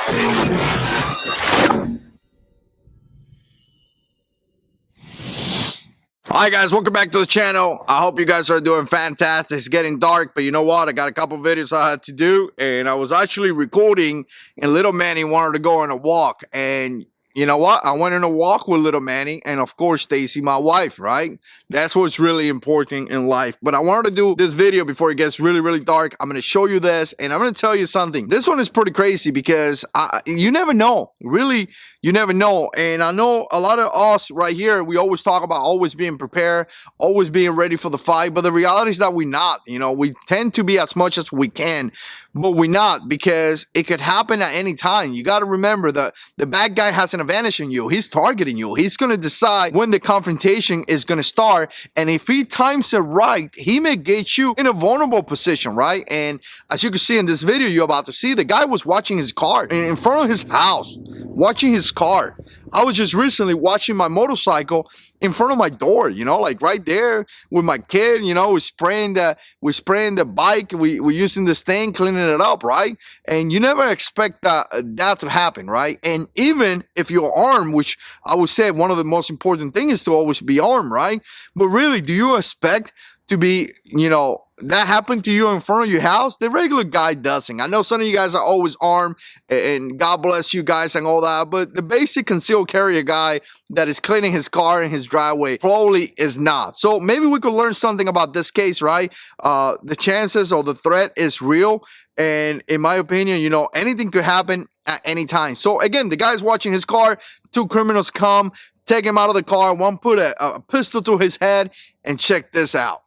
Hi guys, welcome back to the channel. I hope you guys are doing fantastic. It's getting dark, but you know what? I got a couple videos I had to do, and I was actually recording, and little Manny wanted to go on a walk, and you know what? I went on a walk with little Manny, and of course Stacy, my wife, right? That's what's really important in life. But I wanted to do this video before it gets really dark. I'm going to show you this, and I'm going to tell you something. This one is pretty crazy because you never know. Really, you never know. And I know a lot of us right here, we always talk about always being prepared, always being ready for the fight. But the reality is that we're not. You know, we tend to be as much as we can, but we're not, because it could happen at any time. You got to remember that the bad guy has an advantage in you. He's targeting you. He's going to decide when the confrontation is going to start. And if he times it right, he may get you in a vulnerable position, right? And as you can see in this video you're about to see, the guy was watching his car in front of his house, watching his car. I was just recently watching my motorcycle in front of my door, you know, like right there with my kid. You know, we're spraying the bike, we're using this thing, cleaning it up, right? And you never expect that to happen, right? And even if you're armed, which I would say one of the most important things is to always be armed, right? But really, do you expect to be, you know, that happened to you in front of your house? The regular guy doesn't. I know some of you guys are always armed, and God bless you guys and all that, but the basic concealed carrier guy that is cleaning his car in his driveway probably is not. So maybe we could learn something about this case, right? The chances or the threat is real, and in my opinion, you know, anything could happen at any time. So again, the guy's watching his car, two criminals come, take him out of the car, one put a pistol to his head, and check this out.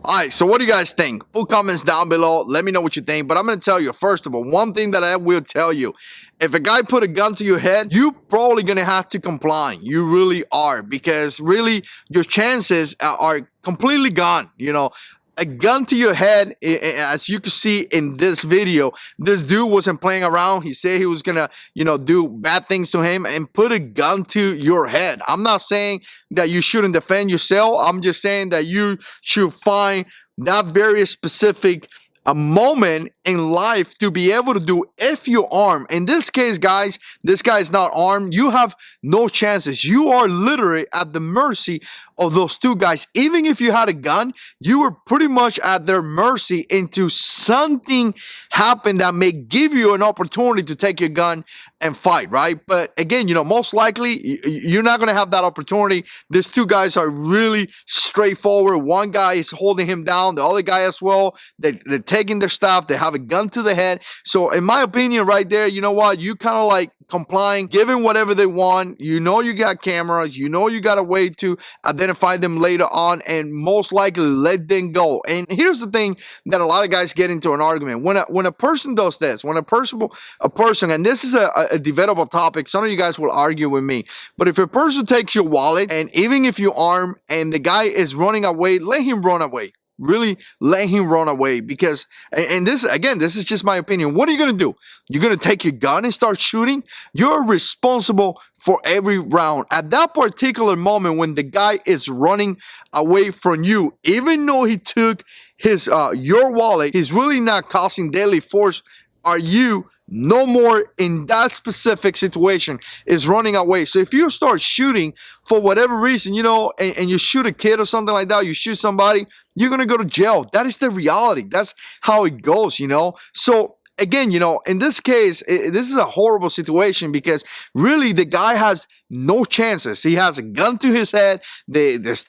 Alright, so what do you guys think? Put comments down below. Let me know what you think. But I'm going to tell you, first of all, one thing that I will tell you. If a guy put a gun to your head, you're probably going to have to comply. You really are. Because really, your chances are completely gone. You know, a gun to your head, as you can see in this video, this dude wasn't playing around. He said he was gonna, you know, do bad things to him and put a gun to your head. I'm not saying that you shouldn't defend yourself. I'm just saying that you should find that very specific a moment in life to be able to do if you're armed. In this case, guys, this guy is not armed. You have no chances. You are literally at the mercy of those two guys. Even if you had a gun, you were pretty much at their mercy into something happen that may give you an opportunity to take your gun and fight, right? But again, you know, most likely you're not going to have that opportunity. These two guys are really straightforward. One guy is holding him down, the other guy as well. They're taking their stuff. They have a gun to the head. So in my opinion right there, you know what? You kind of like complying, giving whatever they want. You know you got cameras. You know you got a way to identify them later on and most likely let them go. And here's the thing that a lot of guys get into an argument. When a person does this, when a person, and this is a debatable topic, some of you guys will argue with me, but if a person takes your wallet, and even if you're armed and the guy is running away, let him run away. Really let him run away. Because, and this, again, this is just my opinion. What are you going to do? You're going to take your gun and start shooting? You're responsible for every round. At that particular moment when the guy is running away from you, even though he took his your wallet, he's really not causing deadly force. Are you no more in that specific situation is running away? So if you start shooting for whatever reason, you know, and you shoot a kid or something like that, you shoot somebody, you're going to go to jail. That is the reality. That's how it goes, you know. So again, you know, in this case, this is a horrible situation because really the guy has no chances. He has a gun to his head. There's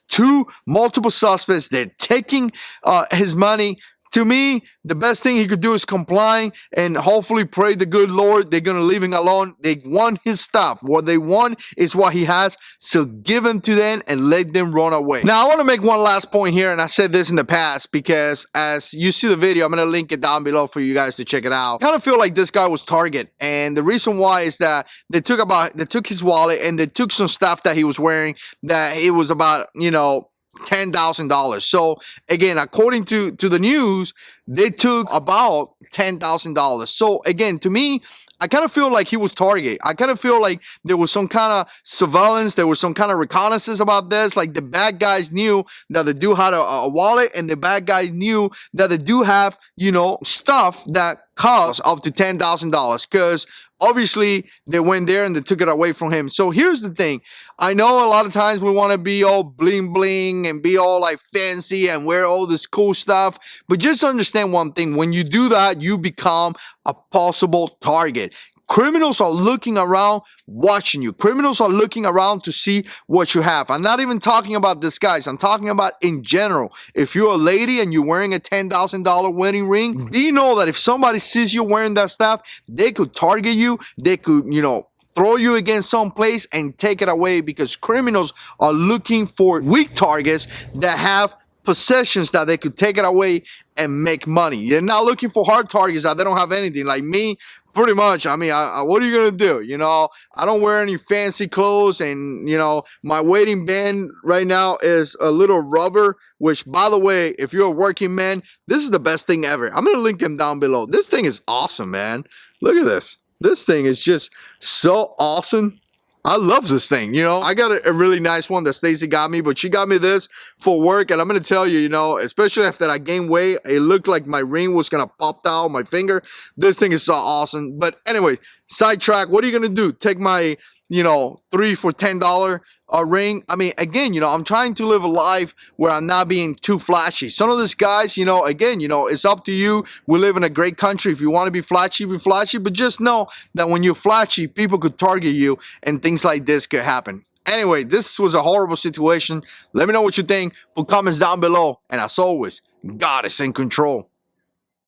multiple suspects. They're taking his money. To me, the best thing he could do is comply and hopefully pray the good Lord they're going to leave him alone. They want his stuff. What they want is what he has. So give him to them and let them run away. Now, I want to make one last point here, and I said this in the past because as you see the video, I'm going to link it down below for you guys to check it out. I kind of feel like this guy was target, and the reason why is that they took his wallet and they took some stuff that he was wearing that it was about, you know, $10,000. So again, according to the news, they took about $10,000. So again, to me, I kind of feel like he was targeted. I kind of feel like there was some kind of surveillance, there was some kind of reconnaissance about this. Like the bad guys knew that the dude had a wallet, and the bad guys knew that the dude have, you know, stuff that cost up to $10,000, because obviously they went there and they took it away from him. So here's the thing. I know a lot of times we want to be all bling bling and be all like fancy and wear all this cool stuff, but just understand one thing: when you do that, you become a possible target. Criminals are looking around, watching you. Criminals are looking around to see what you have. I'm not even talking about this, guys. I'm talking about in general. If you're a lady and you're wearing a $10,000 wedding ring, do you know that if somebody sees you wearing that stuff, they could target you? They could, you know, throw you against some place and take it away, because criminals are looking for weak targets that have possessions that they could take it away and make money. They're not looking for hard targets that they don't have anything. Like me, pretty much. I mean, what are you gonna do? You know, I don't wear any fancy clothes, and you know, my wedding band right now is a little rubber. Which, by the way, if you're a working man, this is the best thing ever. I'm gonna link them down below. This thing is awesome, man. Look at this. This thing is just so awesome. I love this thing, you know. I got a really nice one that Stacy got me, but she got me this for work, and I'm gonna tell you, you know, especially after I gained weight, it looked like my ring was gonna pop out on my finger. This thing is so awesome. But anyway, sidetrack. What are you gonna do? Take my, you know, 3 for $10 ring? I mean, again, you know, I'm trying to live a life where I'm not being too flashy. Some of these guys, you know, again, you know, it's up to you. We live in a great country. If you want to be flashy, but just know that when you're flashy, people could target you and things like this could happen. Anyway, this was a horrible situation. Let me know what you think. Put comments down below. And as always, God is in control.